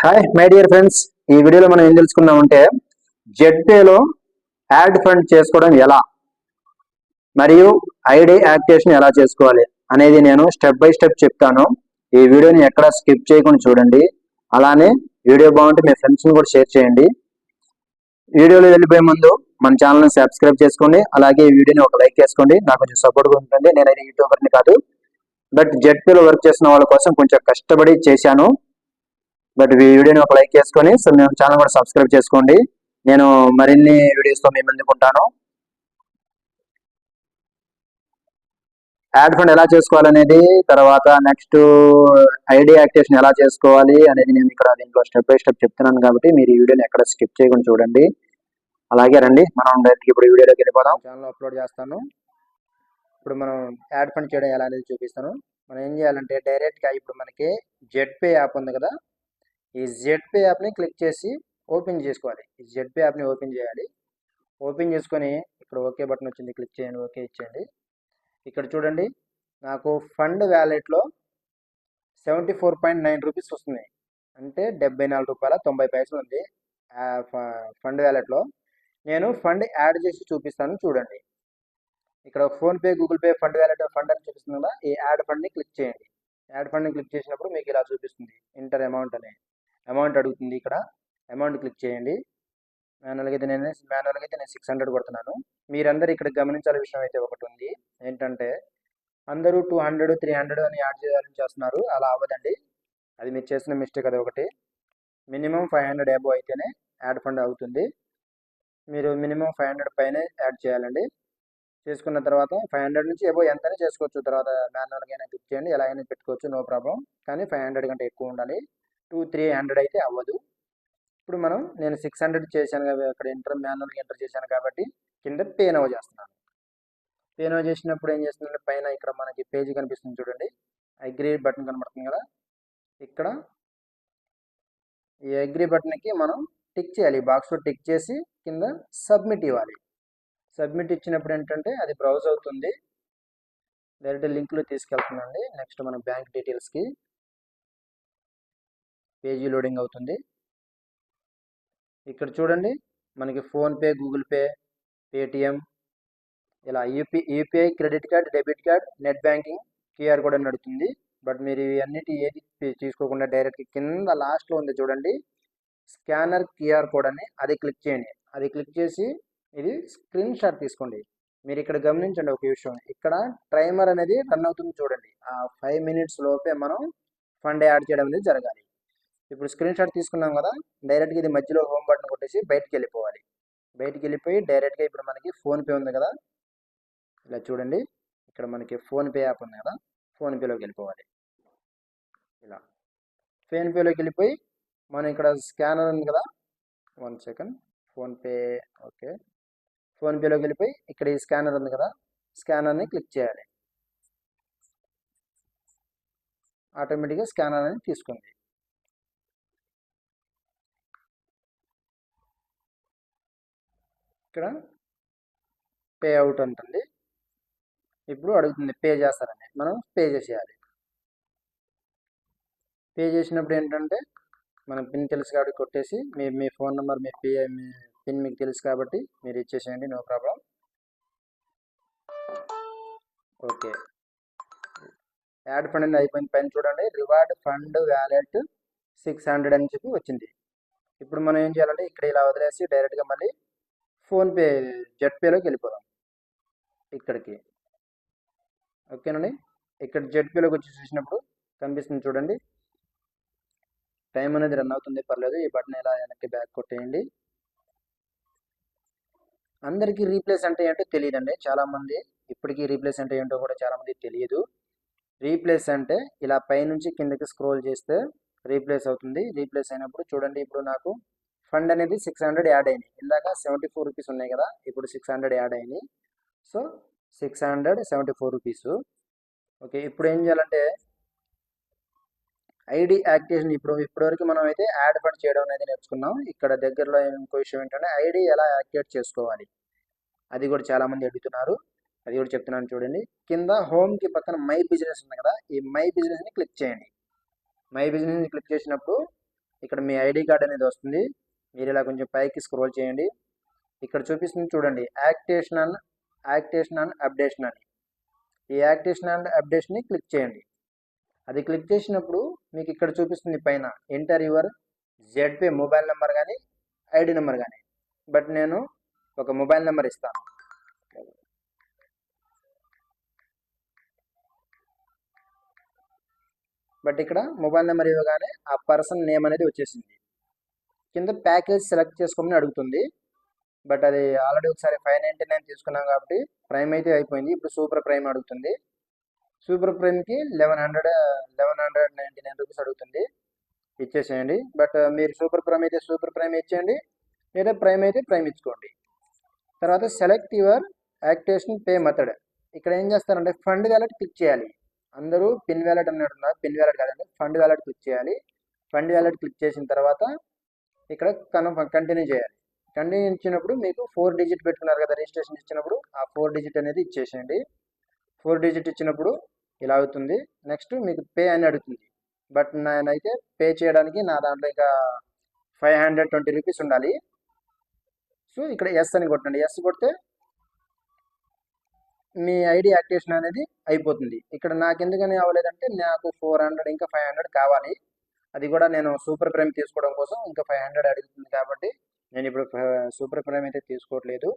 Hi my dear friends, ఈ వీడియోలో మనం ఏం తెలుసుకుందామంటే జెడ్పేలో యాడ్ ఫండ్ చేసుకోవడం ఎలా మరియు ఐడి యాక్టివేషన్ ఎలా చేసుకోవాలి అనేది నేను స్టెప్ బై స్టెప్ చెప్తాను. ఈ వీడియోని ఎక్కడ స్కిప్ చేయకుండా చూడండి. అలానే వీడియో బాగుంటే మీ ఫ్రెండ్స్ని కూడా షేర్ చేయండి. వీడియోలో వెళ్ళిపోయే ముందు మన ఛానల్ని సబ్స్క్రైబ్ చేసుకోండి. అలాగే ఈ వీడియోని ఒక లైక్ చేసుకోండి. నాకు కొంచెం సపోర్ట్గా ఉంటుంది. నేనైతే యూట్యూబర్ని కాదు, బట్ జెడ్పేలో వర్క్ చేసిన వాళ్ళ కోసం కొంచెం కష్టపడి చేశాను. బట్ ఈ వీడియోని ఒక లైక్ చేసుకొని మేము ఛానల్ కూడా సబ్స్క్రైబ్ చేసుకోండి. నేను మరిన్ని వీడియోస్తో మీ ముందుకు ఉంటాను. యాడ్ ఫండ్ ఎలా చేసుకోవాలనేది, తర్వాత నెక్స్ట్ ఐడి యాక్టివేషన్ ఎలా చేసుకోవాలి అనేది నేను ఇక్కడ దీంట్లో స్టెప్ బై స్టెప్ చెప్తున్నాను. కాబట్టి మీరు ఈ వీడియోని ఎక్కడ స్కిప్ చేయకుండా చూడండి. అలాగే రండి, మనం డైరెక్ట్ ఇప్పుడు వీడియోలోకి వెళ్ళిపోదాం. ఛానల్ అప్లోడ్ చేస్తాను. ఇప్పుడు మనం యాడ్ ఫండ్ చేయడం ఎలా అనేది చూపిస్తాను. మనం ఏం చేయాలంటే డైరెక్ట్గా ఇప్పుడు మనకి జెడ్పే యాప్ ఉంది కదా, ఈ జెడ్పే యాప్ని క్లిక్ చేసి ఓపెన్ చేసుకోవాలి. ఈ జెడ్పే యాప్ని ఓపెన్ చేయాలి. ఓపెన్ చేసుకొని ఇక్కడ ఓకే బటన్ వచ్చింది, క్లిక్ చేయండి, ఓకే ఇచ్చేయండి. ఇక్కడ చూడండి, నాకు ఫండ్ వ్యాలెట్లో 74.9 రూపీస్ వస్తుంది, అంటే 74 రూపాయల 90 పైసలు ఉంది ఫండ్ వ్యాలెట్లో. నేను ఫండ్ యాడ్ చేసి చూపిస్తాను చూడండి. ఇక్కడ PhonePe, Google pay, fund wallet, fund అని చూపిస్తుంది కదా, ఈ యాడ్ ఫండ్ని క్లిక్ చేయండి. యాడ్ ఫండ్ని క్లిక్ చేసినప్పుడు మీకు ఇలా చూపిస్తుంది, ఇంటర్ అమౌంట్ అనే అమౌంట్ అడుగుతుంది. ఇక్కడ అమౌంట్ క్లిక్ చేయండి. మాన్యువల్గా అయితే నేను 600 కొడుతున్నాను. మీరందరూ ఇక్కడ గమనించాల్సిన విషయం అయితే ఒకటి ఉంది, ఏంటంటే అందరూ 200, 300 అని యాడ్ చేయాలని చేస్తున్నారు. అలా అవ్వదండి, అది మీరు చేసిన మిస్టేక్. అది ఒకటి. మినిమం 500 అబోవ్ అయితేనే యాడ్ ఫండ్ అవుతుంది. మీరు మినిమం 500 పైనే యాడ్ చేయాలండి. చేసుకున్న తర్వాత 500 నుంచి అబోవ్ ఎంతనే చేసుకోవచ్చు. తర్వాత మాన్యువల్గా అయినా క్లిక్ చేయండి, ఎలా అయినా పెట్టుకోవచ్చు, నో ప్రాబ్లం. కానీ 500 కంటే ఎక్కువ ఉండాలి. 200-300 అయితే అవ్వదు. ఇప్పుడు నేను 600 చేశాను కదా, అక్కడ మాన్యువల్గా ఎంటర్ చేశాను కాబట్టి కింద పే నౌ చేస్తున్నాను. పే నౌ చేసినప్పుడు ఏం చేస్తుందంటే పైన ఇక్కడ మనకి పేజీ కనిపిస్తుంది చూడండి, అగ్రీ బటన్ కనబడుతుంది కదా, ఇక్కడ ఈ అగ్రీ బటన్కి మనం టిక్ చేయాలి. బాక్స్లో టిక్ చేసి కింద సబ్మిట్ ఇవ్వాలి. సబ్మిట్ ఇచ్చినప్పుడు ఏంటంటే అది బ్రౌజ్ అవుతుంది, డైరెక్ట్ లింక్లో తీసుకెళ్తుందండి. నెక్స్ట్ మన బ్యాంక్ డీటెయిల్స్కి పేజీ లోడింగ్ అవుతుంది. ఇక్కడ చూడండి, మనకి ఫోన్పే, గూగుల్ పే, పేటిఎం, ఇలా UPI, credit card, debit card, net banking, QR code అని అడుగుతుంది. బట్ మీరు ఇవన్నిటి ఏది తీసుకోకుండా డైరెక్ట్ కింద లాస్ట్లో ఉంది చూడండి, స్కానర్ క్యూఆర్ కోడ్ అని, అది క్లిక్ చేయండి. అది క్లిక్ చేసి ఇది స్క్రీన్ షాట్ తీసుకోండి. మీరు ఇక్కడ గమనించండి ఒక విషయం, ఇక్కడ టైమర్ అనేది రన్ అవుతుంది చూడండి. ఆ 5 మినిట్స్ లోపే మనం ఫండ్ యాడ్ చేయడం అనేది జరగాలి. ఇప్పుడు స్క్రీన్ షాట్ తీసుకున్నాం కదా, డైరెక్ట్గా ఇది మధ్యలో హోమ్ బటన్ కొట్టేసి బయటికి వెళ్ళిపోవాలి. బయటికి వెళ్ళిపోయి డైరెక్ట్గా ఇప్పుడు మనకి ఫోన్పే ఉంది కదా, ఇలా చూడండి, ఇక్కడ మనకి ఫోన్పే యాప్ ఉంది కదా, ఫోన్పేలోకి వెళ్ళిపోవాలి. ఇలా ఫోన్పేలోకి వెళ్ళిపోయి మనం ఇక్కడ స్కానర్ ఉంది కదా, 1 సెకండ్, ఫోన్పే, ఓకే, ఫోన్పేలోకి వెళ్ళిపోయి ఇక్కడ ఈ స్కానర్ ఉంది కదా, స్కానర్ని క్లిక్ చేయాలి. ఆటోమేటిక్గా స్కానర్ అనేది తీసుకుంది. ఇక్కడ పే అవుట్ ఉంటుంది. ఇప్పుడు అడుగుతుంది పే చేస్తారని, మనం పే చేసేయాలి. పే చేసినప్పుడు ఏంటంటే మనం పిన్ తెలుసు కాబట్టి కొట్టేసి మీ ఫోన్ నెంబర్, మీ పిన్ మీకు తెలుసు కాబట్టి మీరు ఇచ్చేసేయండి, no problem. Okay, add fund అనేది అయిపోయింది. పైన చూడండి, రివార్డ్ ఫండ్ వ్యాలెట్ 600 అని చెప్పి వచ్చింది. ఇప్పుడు మనం ఏం చేయాలంటే ఇక్కడ ఇలా వదిలేసి డైరెక్ట్గా మళ్ళీ ఫోన్పే జెడ్పేలోకి వెళ్ళిపోదాం. ఇక్కడికి ఓకేనండి. ఇక్కడ జెడ్పేలోకి వచ్చి చూసినప్పుడు కనిపిస్తుంది చూడండి, టైం అనేది రన్ అవుతుంది, పర్లేదు. ఈ బటన్ ఇలా వెనక్కి బ్యాక్ కొట్టేయండి. అందరికీ రీప్లేస్ అంటే ఏంటో తెలియదండి చాలామంది, ఇప్పటికీ రీప్లేస్ అంటే ఏంటో కూడా చాలామంది తెలియదు. రీప్లేస్ అంటే ఇలా పైనుంచి కిందకి స్క్రోల్ చేస్తే రీప్లేస్ అవుతుంది. రీప్లేస్ అయినప్పుడు చూడండి, ఇప్పుడు నాకు ఫండ్ అనేది 600 యాడ్ అయినాయి. ఇందాక 74 రూపీస్ ఉన్నాయి కదా, ఇప్పుడు 600 యాడ్ అయినాయి. So 674 rupees. ఓకే, ఇప్పుడు ఏం చేయాలంటే ఐడి యాక్టివేషన్, ఇప్పటివరకు మనం అయితే యాడ్ ఫండ్ చేయడం అనేది నేర్చుకున్నాం. ఇక్కడ దగ్గరలో ఇంకో విషయం ఏంటంటే ఐడి ఎలా యాక్టివేట్ చేసుకోవాలి, అది కూడా చాలామంది అడుగుతున్నారు, అది కూడా చెప్తున్నాను చూడండి. కింద హోమ్కి పక్కన మై బిజినెస్ ఉంది కదా, ఈ మై బిజినెస్ని క్లిక్ చేయండి. మై బిజినెస్ని క్లిక్ చేసినప్పుడు ఇక్కడ మీ ఐడి కార్డ్ అనేది వస్తుంది. మీరు ఇలా కొంచెం పైకి స్క్రోల్ చేయండి. ఇక్కడ చూపిస్తుంది చూడండి, యాక్టివేషన్ అండ్ అప్డేషన్ అని. ఈ యాక్టివేషన్ అండ్ అప్డేషన్ని క్లిక్ చేయండి. అది క్లిక్ చేసినప్పుడు మీకు ఇక్కడ చూపిస్తుంది పైన enter your Zedpay mobile number కానీ ఐడి నెంబర్ కానీ. బట్ నేను ఒక మొబైల్ నెంబర్ ఇస్తాను. బట్ ఇక్కడ మొబైల్ నెంబర్ ఇవ్వగానే ఆ పర్సన్ నేమ్ అనేది వచ్చేసింది. కింద ప్యాకేజ్ సెలెక్ట్ చేసుకోమని అడుగుతుంది. బట్ అది ఆల్రెడీ ఒకసారి 599 తీసుకున్నాం కాబట్టి ప్రైమ్ అయితే అయిపోయింది. ఇప్పుడు సూపర్ ప్రైమ్ అడుగుతుంది. సూపర్ ప్రైమ్కి 1199 రూపీస్ అడుగుతుంది. ఇచ్చేసేయండి. బట్ మీరు సూపర్ ప్రైమ్ అయితే సూపర్ ప్రైమ్ ఇచ్చేయండి, లేదా ప్రైమ్ అయితే ప్రైమ్ ఇచ్చుకోండి. తర్వాత select your activation pay method. ఇక్కడ ఏం చేస్తారంటే ఫండ్ వ్యాలెట్ క్లిక్ చేయాలి. అందరూ పిన్ వ్యాలెట్ అన్నట్టున్నారు, పిన్ వ్యాలెట్ కాదండి, ఫండ్ వ్యాలెట్ క్లిక్ చేయాలి. ఫండ్ వ్యాలెట్ క్లిక్ చేసిన తర్వాత ఇక్కడ కంటిన్యూ చేయాలి. కంటిన్యూ ఇచ్చినప్పుడు మీకు 4 డిజిట్ పెట్టుకున్నారు కదా రిజిస్ట్రేషన్ ఇచ్చినప్పుడు, ఆ 4 డిజిట్ అనేది ఇచ్చేసేయండి. 4 డిజిట్ ఇచ్చినప్పుడు ఇలా అవుతుంది. నెక్స్ట్ మీకు పే అని అడుగుతుంది. బట్ నేనైతే పే చేయడానికి నా దాంట్లో ఇంకా 520 రూపీస్ ఉండాలి. సో ఇక్కడ ఎస్ అని కొట్టండి. ఎస్ కొడితే మీ ఐడి యాక్టివేషన్ అనేది అయిపోతుంది. ఇక్కడ నాకు ఎందుకని అవ్వలేదంటే నాకు 400 ఇంకా 500 కావాలి. అది కూడా నేను సూపర్ ప్రైమ్ తీసుకోవడం కోసం ఇంకా 500 అడుగుతుంది కాబట్టి నేను ఇప్పుడు సూపర్ ప్రైమ్ అయితే తీసుకోవట్లేదు.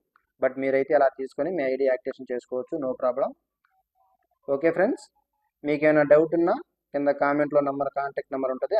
బట్ మీరైతే అలా తీసుకొని మీ ఐడి యాక్టివేషన్ చేసుకోవచ్చు, నో ప్రాబ్లం. ఓకే ఫ్రెండ్స్, మీకు ఏమైనా డౌట్ ఉన్నా కింద కామెంట్లో కాంటాక్ట్ నెంబర్ ఉంటుంది.